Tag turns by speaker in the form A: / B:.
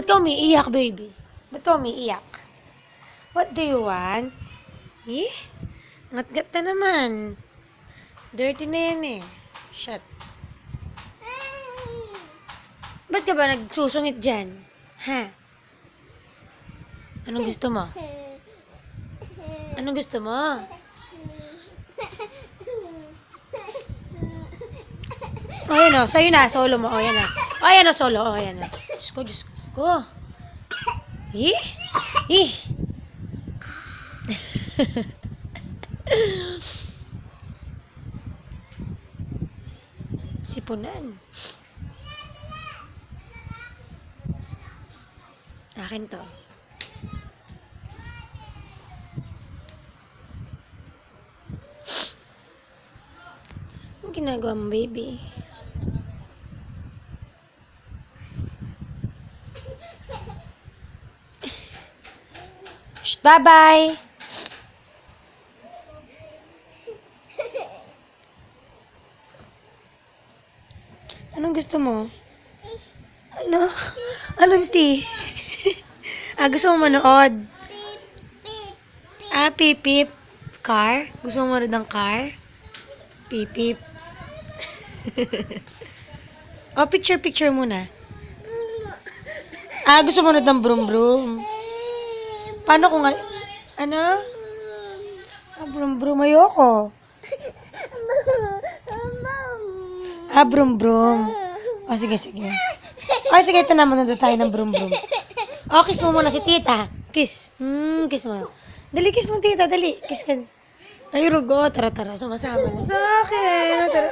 A: Ba't ka umiiyak, baby? Ba't ka umiiyak? What do you want? Eh? Ngat-gat na naman. Dirty na yan eh. Shut. Ba't ka ba nagsusungit dyan? Ha? Anong gusto mo? Anong gusto mo? O, yan o. Sa'yo na. Solo mo. O, yan na. O, yan na. Solo. O, yan na. Diyos ko, Diyos ko. Eh? Eh? Sipunan. Akin to. Anong ginagawa mo, baby? Shh, bye-bye! Anong gusto mo? Ano? Anong tea? Gusto mo manood? Pip-pip. Car? Gusto mo manood ng car? Pip-pip. Picture muna. Gusto mo manood ng brum-brum? Paano kung ano? Brum-brum, ayoko. Brum-brum. Sige. Sige, ito na, manood tayo ng brum-brum. Kiss mo muna si tita. Kiss. Kiss mo. Dali, kiss mo tita, dali. Kiss ka. Ay, rugo. Tara, sumasama na sa akin. Tara.